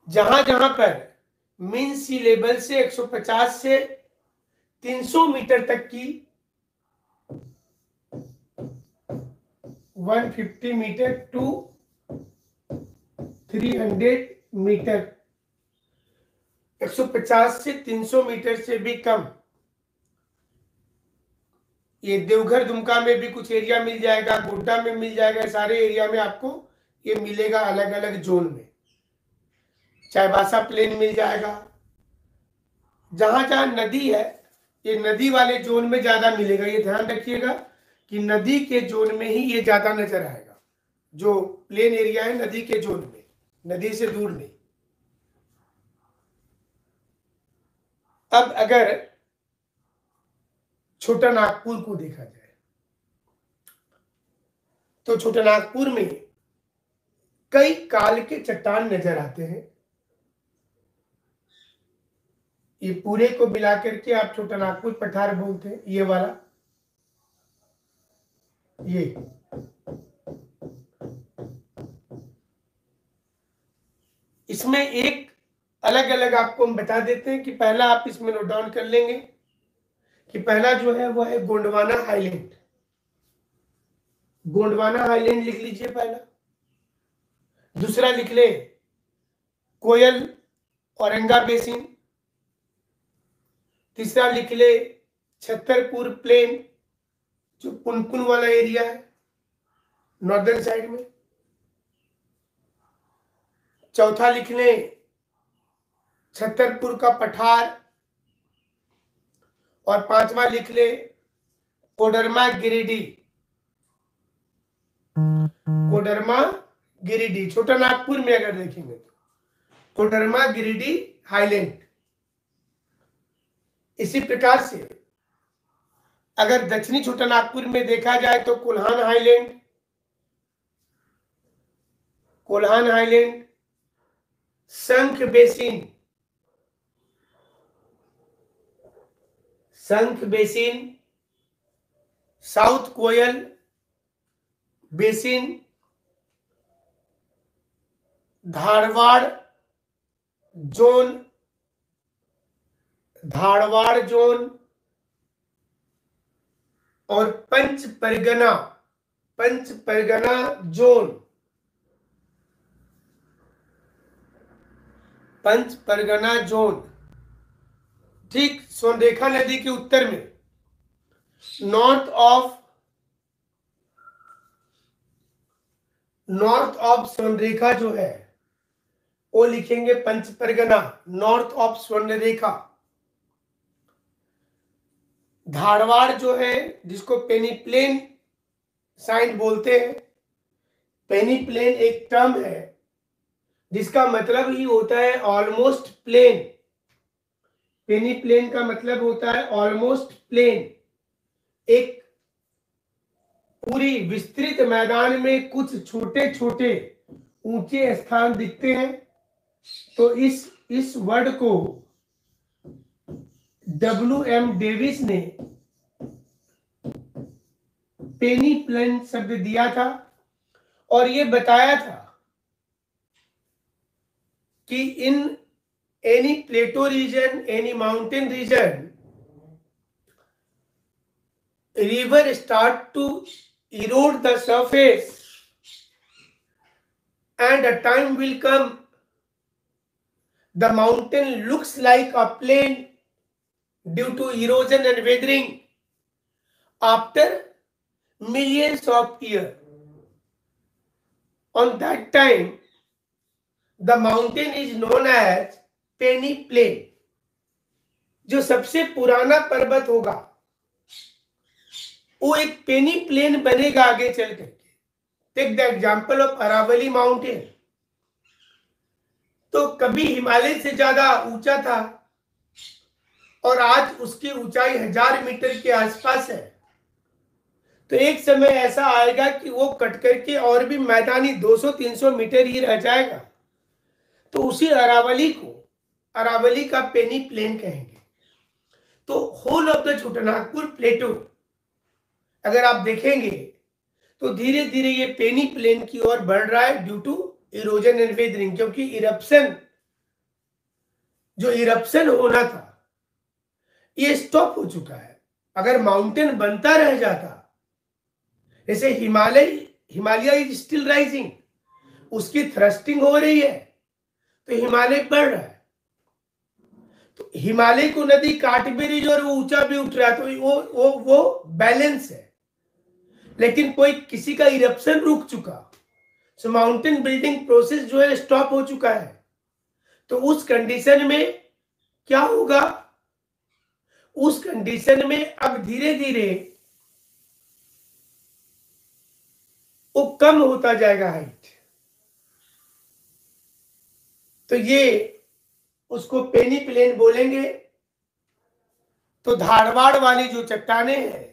जहां जहां पर मीन सी लेवल से 150 से 300 मीटर तक की, 150 मीटर टू 300 मीटर, 150 से 300 मीटर से भी कम, ये देवघर दुमका में भी कुछ एरिया मिल जाएगा, गोड्डा में मिल जाएगा, सारे एरिया में आपको ये मिलेगा अलग अलग जोन में। चाईबासा प्लेन मिल जाएगा, जहां जहां नदी है ये नदी वाले जोन में ज्यादा मिलेगा। ये ध्यान रखिएगा कि नदी के जोन में ही ये ज्यादा नजर आएगा, जो प्लेन एरिया है नदी के जोन में, नदी से दूर नहीं। अब अगर छोटा नागपुर को देखा जाए तो छोटा नागपुर में कई काल के चट्टान नजर आते हैं। ये पूरे को मिला करके आप छोटा नागपुर पठार बोलते हैं, ये वाला, ये इसमें एक अलग अलग आपको हम बता देते हैं कि पहला आप इसमें नोट डाउन कर लेंगे कि पहला जो है वो है गोंडवाना हाईलैंड। गोंडवाना हाईलैंड लिख लीजिए पहला। दूसरा लिख ले कोयल औरंगा बेसिन। तीसरा लिख ले छतरपुर प्लेन, जो पुनपुन वाला एरिया है नॉर्दर्न साइड में। चौथा लिख ले छतरपुर का पठार, और पांचवा लिख ले कोडरमा गिरिडीह। कोडरमा गिरिडीह छोटा नागपुर में अगर देखेंगे तो कोडरमा गिरिडीह हाईलैंड। इसी प्रकार से अगर दक्षिणी छोटा नागपुर में देखा जाए तो Kolhan highland, Kolhan highland, Shankh basin, Shankh basin, south Koel basin, Dharwar zone, Dharwar zone, और पंच परगना, पंच परगना जोन, पंच परगना जोन। ठीक सोनरेखा नदी के उत्तर में नॉर्थ ऑफ सोनरेखा जो है वो लिखेंगे पंच परगना, नॉर्थ ऑफ स्वर्णरेखा। धारवाड़ जो है जिसको पेनीप्लेन साइंड बोलते हैं, पेनीप्लेन एक टर्म है जिसका मतलब ही होता है ऑलमोस्ट प्लेन। पेनीप्लेन का मतलब होता है ऑलमोस्ट प्लेन, एक पूरी विस्तृत मैदान में कुछ छोटे छोटे ऊंचे स्थान दिखते हैं। तो इस वर्ड को W.M. डेविस ने पेनी प्लेन शब्द दिया था और ये बताया था कि in any plateau region, any mountain region, river start to erode the surface and a time will come the mountain looks like a plain due to erosion and weathering after millions of years. On that time the mountain is known as peneplain. जो सबसे पुराना पर्वत होगा वो एक पेनी plane बनेगा आगे चल करके. Take the example of Aravalli mountain. तो कभी हिमालय से ज्यादा ऊंचा था और आज उसकी ऊंचाई 1000 मीटर के आसपास है. तो एक समय ऐसा आएगा कि वो कट करके और भी मैदानी 200-300 मीटर ही रह जाएगा. तो उसी अरावली का पेनी प्लेन कहेंगे. तो होल ऑफ द छोटानागपुर प्लेटो अगर आप देखेंगे तो धीरे धीरे ये पेनी प्लेन की ओर बढ़ रहा है due to erosion and weathering. क्योंकि इरप्शन होना था ये स्टॉप हो चुका है. अगर माउंटेन बनता रह जाता, जैसे हिमालय इज स्टिल राइजिंग, उसकी थ्रस्टिंग हो रही है तो हिमालय बढ़ रहा है. तो हिमालय को नदी काट भी रही है और वो ऊंचा भी उठ रहा है. तो वो बैलेंस है. लेकिन कोई किसी का इरप्शन रुक चुका, सो माउंटेन बिल्डिंग प्रोसेस जो है स्टॉप हो चुका है. तो उस कंडीशन में क्या होगा? उस कंडीशन में अब धीरे धीरे वो कम होता जाएगा हाइट. तो ये उसको पेनी प्लेन बोलेंगे. तो धारवाड़ वाली जो चट्टाने हैं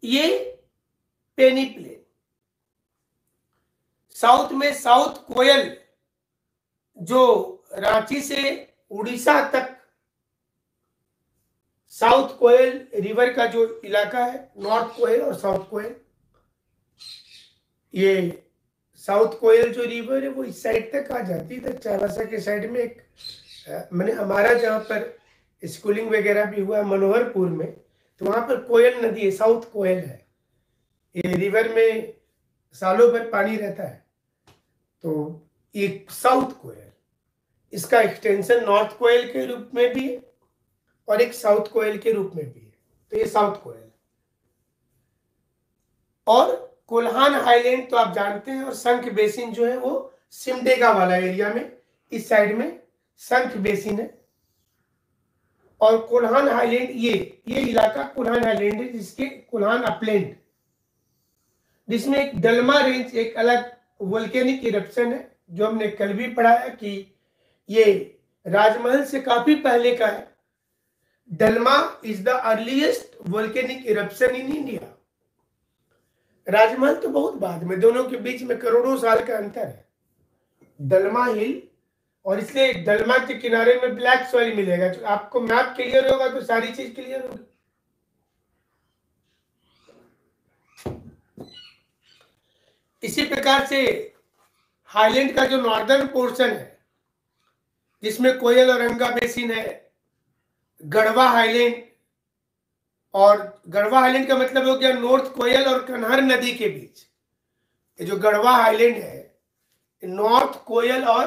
ये पेनी प्लेन. साउथ में साउथ कोयल जो रांची से उड़ीसा तक साउथ कोयल रिवर का जो इलाका है, नॉर्थ कोयल और साउथ कोयल, ये साउथ कोयल जो रिवर है वो इस साइड तक आ जाती है. चाईबासा के साइड में एक मैंने हमारा जहाँ पर स्कूलिंग वगैरह भी हुआ मनोहरपुर में, तो वहां पर कोयल नदी है, साउथ कोयल है. ये रिवर में सालों भर पानी रहता है. तो ये साउथ कोयल, इसका एक्सटेंशन नॉर्थ कोयल के रूप में भी है और एक साउथ कोयल के रूप में भी है. तो ये साउथ कोयल. और कोल्हान हाईलैंड तो आप जानते हैं, और संख बेसिन जो है वो सिमडेगा वाला एरिया में इस साइड में संख बेसिन है. और कोल्हान हाईलैंड ये इलाका कोल्हान हाईलैंड है, जिसके कोल्हान अपलैंड, जिसमें एक दलमा रेंज एक अलग वोल्केनिक इरप्शन है जो हमने कल भी पढ़ाया कि ये राजमहल से काफी पहले का है. Dalma is the earliest volcanic eruption in India. Rajmahal तो बहुत बाद में, दोनों के बीच में करोड़ों साल का अंतर है. दलमा हिल, और इसलिए दलमा के किनारे में ब्लैक सॉइल मिलेगा. तो आपको मैप क्लियर होगा तो सारी चीज क्लियर होगी. इसी प्रकार से हाईलैंड का जो नॉर्दर्न पोर्शन है जिसमें कोयल और गंगा बेसिन है, गढ़वा हाईलैंड, और गढ़वा हाईलैंड का मतलब हो गया नॉर्थ कोयल और कन्हर नदी के बीच. ये जो गढ़वा हाईलैंड है नॉर्थ कोयल और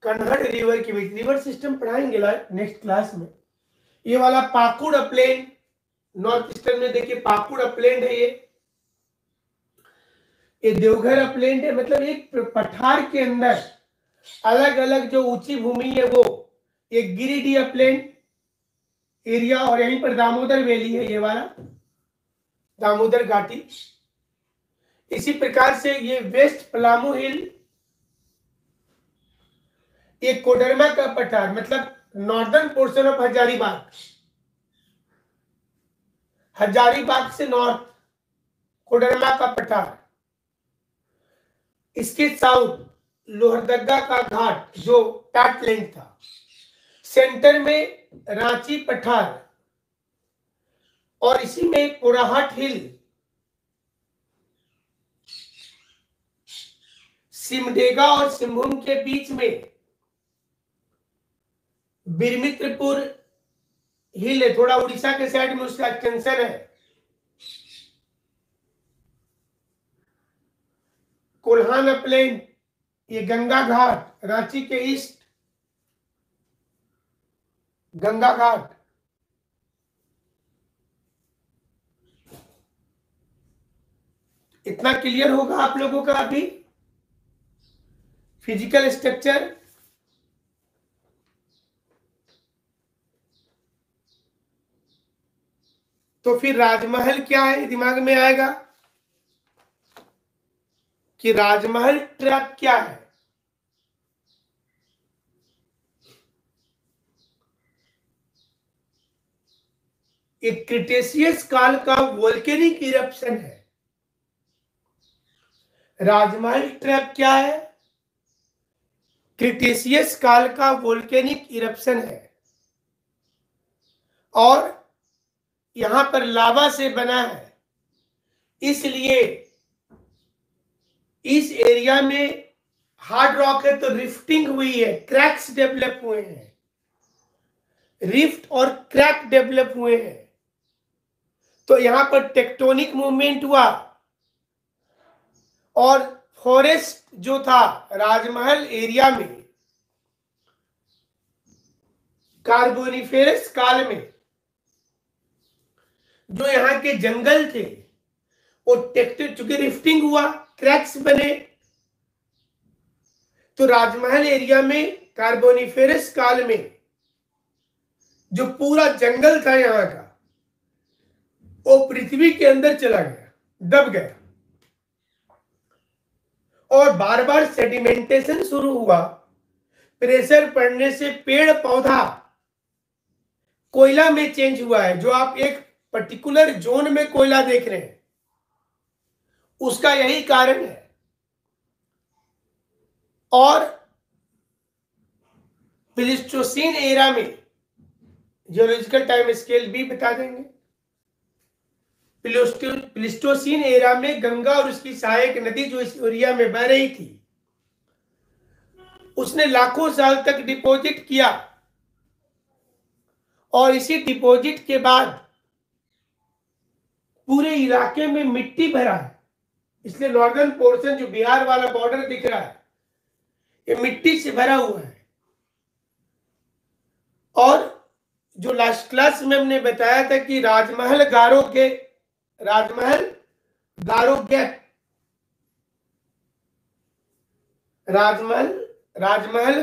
कन्हर रिवर के बीच. रिवर सिस्टम पढ़ाएंगे नेक्स्ट क्लास में. ये वाला पाकुड़ अपलैंड नॉर्थ ईस्टर्न में, देखिए पाकुड़ अपलैंड है. ये देवघर अपलैंड है. मतलब एक पठार के अंदर अलग अलग जो ऊंची भूमि है वो एक गिरिडीह अपलैंड एरिया, और यहीं पर दामोदर वैली है, ये वाला दामोदर घाटी. इसी प्रकार से ये वेस्ट पलामू हिल, ये कोडरमा का पठार, मतलब नॉर्दर्न पोर्शन ऑफ हजारीबाग से नॉर्थ कोडरमा का पठार. इसके साउथ लोहरदगा का घाट जो पैटलैंड था. सेंटर में रांची पठार, और इसी में पुराहट हिल सिमडेगा और सिंहभूम के बीच में बिरमित्रपुर हिल है, थोड़ा उड़ीसा के साइड में उसका एक्सटेंशन है। कोल्हान प्लेन, ये गंगा घाट, रांची के ईस्ट गंगा घाट। इतना क्लियर होगा आप लोगों का अभी फिजिकल स्ट्रक्चर। तो फिर राजमहल क्या है, दिमाग में आएगा कि राजमहल ट्रैप क्या है। एक क्रिटेशियस काल का वोल्केनिक इरप्शन है। राजमहल ट्रैप क्या है? क्रिटेशियस काल का वोल्केनिक इरप्शन है और यहां पर लावा से बना है, इसलिए इस एरिया में हार्ड रॉक है तो रिफ्टिंग हुई है, क्रैक्स डेवलप हुए हैं, रिफ्ट और क्रैक डेवलप हुए हैं। तो यहां पर टेक्टोनिक मूवमेंट हुआ और फॉरेस्ट जो था राजमहल एरिया में कार्बोनिफेरस काल में जो यहाँ के जंगल थे वो चूंकि रिफ्टिंग हुआ, क्रैक्स बने, तो राजमहल एरिया में कार्बोनिफेरस काल में जो पूरा जंगल था यहाँ का वो पृथ्वी के अंदर चला गया, दब गया और बार बार सेडिमेंटेशन शुरू हुआ। प्रेशर पड़ने से पेड़ पौधा कोयला में चेंज हुआ है। जो आप एक पर्टिकुलर जोन में कोयला देख रहे हैं उसका यही कारण है। और प्लीस्टोसीन एरा में, जियोलॉजिकल टाइम स्केल भी बता देंगे, प्लीस्टोसीन एरा में गंगा और उसकी सहायक नदी जो इस एरिया में बह रही थी उसने लाखों साल तक डिपॉजिट किया और इसी डिपॉजिट के बाद पूरे इलाके में मिट्टी भरा है। इसलिए नॉर्दर्न पोर्शन जो बिहार वाला बॉर्डर दिख रहा है ये मिट्टी से भरा हुआ है। और जो लास्ट क्लास में हमने बताया था कि राजमहल गारो गैप, राजमहल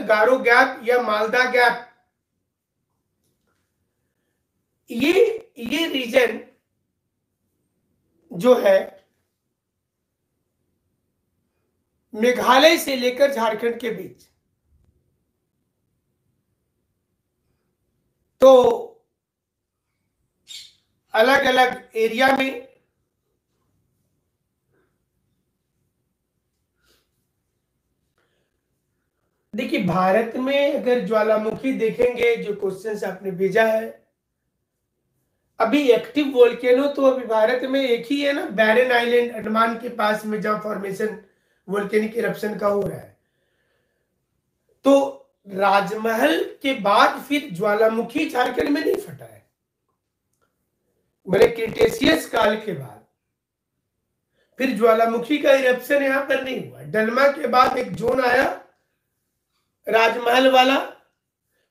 गारो गैप या मालदा गैप, ये रीजन जो है मेघालय से लेकर झारखंड के बीच, तो अलग अलग एरिया में देखिए भारत में अगर ज्वालामुखी देखेंगे, जो क्वेश्चंस आपने भेजा है, अभी एक्टिव वोल्केनो तो अभी भारत में एक ही है ना, बैरन आइलैंड अंडमान के पास में जहां फॉर्मेशन वोल्केनिक इरप्शन का हो रहा है। तो राजमहल के बाद फिर ज्वालामुखी झारखंड में नहीं फटा है, मैंने क्रिटेशियस काल के बाद फिर ज्वालामुखी का इरप्शन यहां पर नहीं हुआ। डलमा के बाद एक जोन आया राजमहल वाला,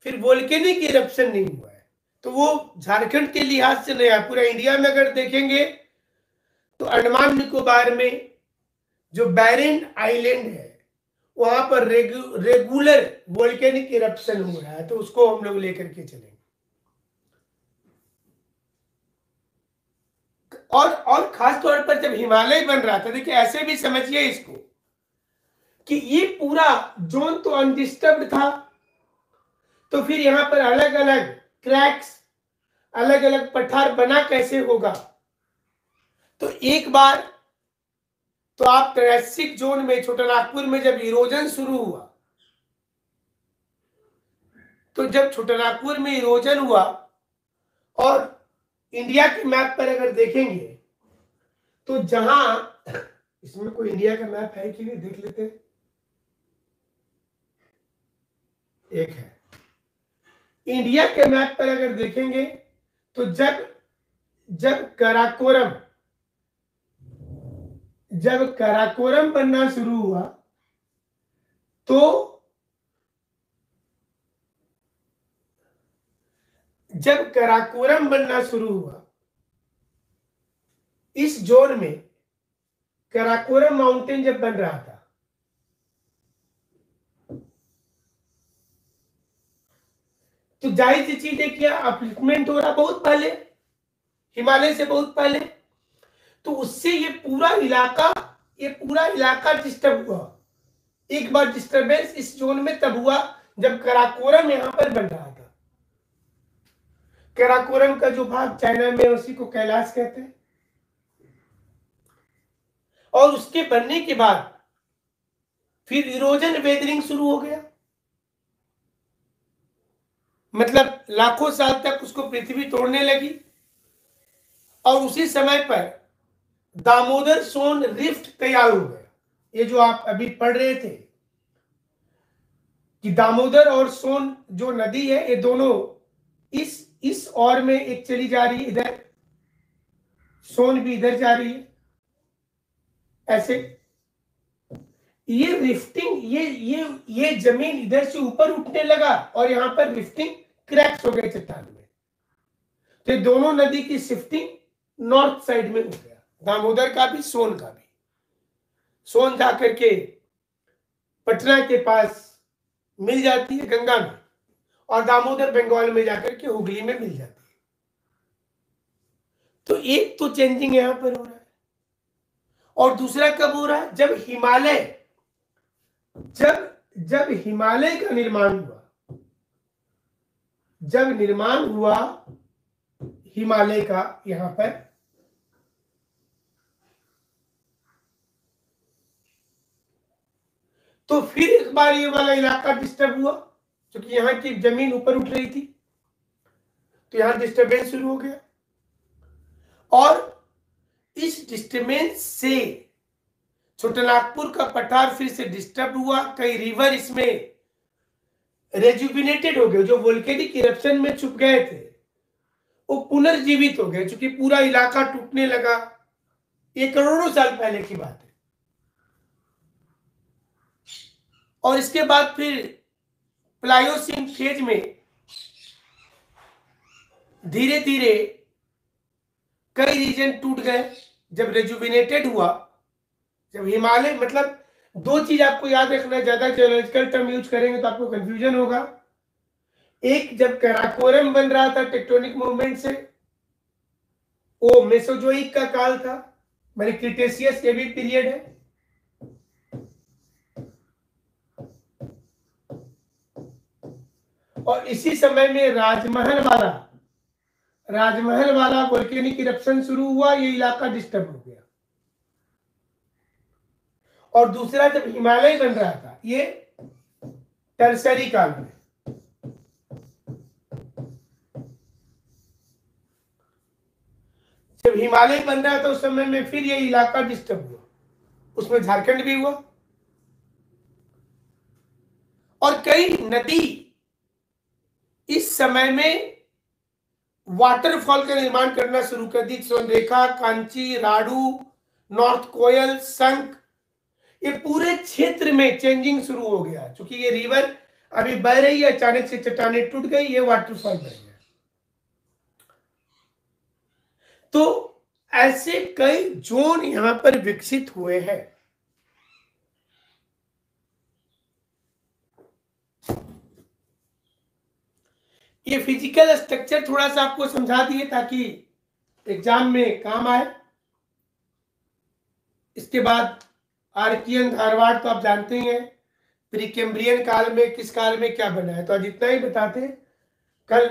फिर वोल्केनिक इरप्शन नहीं हुआ है। तो वो झारखंड के लिहाज से नहीं आया। पूरा इंडिया में अगर देखेंगे तो अंडमान निकोबार में जो बैरन आइलैंड है वहां पर रेगुलर वोल्केनिक इरप्शन हो रहा है, तो उसको हम लोग लेकर के चलेंगे। और खास तौर पर जब हिमालय बन रहा था, देखिए ऐसे भी समझिए इसको कि ये पूरा जोन तो अनडिस्टर्ब्ड था, तो फिर यहां पर अलग अलग क्रैक्स, अलग अलग पठार बना कैसे होगा। तो एक बार तो आप ट्रैसिक जोन में छोटानागपुर में जब इरोजन शुरू हुआ, तो जब छोटानागपुर में इरोजन हुआ और इंडिया के मैप पर अगर देखेंगे तो जहां, इसमें कोई इंडिया का मैप है कि नहीं, देख लेते हैं। एक है। इंडिया के मैप पर अगर देखेंगे तो जब काराकोरम बनना शुरू हुआ तो इस जोन में काराकोरम माउंटेन जब बन रहा था तो जाहिर सी चीज है क्या अपलिफ्टमेंट हो रहा बहुत पहले, हिमालय से बहुत पहले, तो उससे ये पूरा इलाका डिस्टर्ब हुआ। एक बार डिस्टरबेंस इस जोन में तब हुआ जब काराकोरम यहां पर बन रहा था। काराकोरम का जो भाग चाइना में उसी को कैलाश कहते हैं। और उसके बनने के बाद फिर इरोजन वेदरिंग शुरू हो गया, मतलब लाखों साल तक उसको पृथ्वी तोड़ने लगी। और उसी समय पर दामोदर सोन रिफ्ट तैयार हो गया। ये जो आप अभी पढ़ रहे थे कि दामोदर और सोन जो नदी है ये दोनों इस ओर में एक चली जा रही है, इधर सोन भी इधर जा रही है, ऐसे ये रिफ्टिंग ये जमीन इधर से ऊपर उठने लगा और यहां पर रिफ्टिंग क्रैक्स हो गए चट्टान में। तो दोनों नदी की शिफ्टिंग नॉर्थ साइड में हो गया, दामोदर का भी सोन का भी। सोन जाकर के पटना के पास मिल जाती है गंगा में, और दामोदर बंगाल में जाकर के हुगली में मिल जाती है। तो एक तो चेंजिंग यहां पर हो रहा है, और दूसरा कब हो रहा है जब हिमालय का निर्माण हुआ। जब निर्माण हुआ हिमालय का यहां पर, तो फिर एक बार ये वाला इलाका डिस्टर्ब हुआ, क्योंकि यहां की जमीन ऊपर उठ रही थी, तो यहां डिस्टर्बेंस शुरू हो गया। और इस डिस्टर्बेंस से छोटानागपुर का पठार फिर से डिस्टर्ब हुआ। कई रिवर इसमें रेजुविनेटेड हो गए, जो वोल्केनिक इरप्शन में छुप गए थे वो पुनर्जीवित हो गए, क्योंकि पूरा इलाका टूटने लगा। ये करोड़ों साल पहले की बात है। और इसके बाद फिर प्लायोसीन फेज में धीरे धीरे कई रीजन टूट गए। जब रेजुविनेटेड हुआ, जब हिमालय, मतलब दो चीज आपको याद रखना, ज्यादा जियोलॉजिकल टर्म यूज करेंगे तो आपको कंफ्यूजन होगा। एक, जब काराकोरम बन रहा था टेक्टोनिक मूवमेंट से, वो मेसोजोइक का काल था, मैंने क्रिटेशियस के भी पीरियड है। और इसी समय में राजमहल वाला वोल्केनिक इरप्शन शुरू हुआ, ये इलाका डिस्टर्ब हो गया। और दूसरा, जब हिमालय बन रहा था, ये टर्सरी काल में, जब हिमालय बन रहा था उस समय में फिर ये इलाका डिस्टर्ब हुआ, उसमें झारखंड भी हुआ। और कई नदी इस समय में वाटरफॉल का निर्माण करना शुरू कर दी। सोनरेखा, कांची, राडू, नॉर्थ कोयल, संक, ये पूरे क्षेत्र में चेंजिंग शुरू हो गया, क्योंकि ये रिवर अभी बह रही है, अचानक से चट्टानें टूट गई, ये वाटरफॉल बन गया। तो ऐसे कई जोन यहां पर विकसित हुए हैं। ये फिजिकल स्ट्रक्चर थोड़ा सा आपको समझा दिए ताकि एग्जाम में काम आए। इसके बाद आर्कियन, धारवाड़ तो आप जानते ही हैं। प्रीकेम्ब्रियन काल में किस काल में क्या बना है, तो आज इतना ही बताते हैं। कल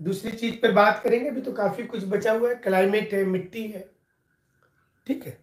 दूसरी चीज पर बात करेंगे। अभी तो काफी कुछ बचा हुआ है, क्लाइमेट है, मिट्टी है, ठीक है।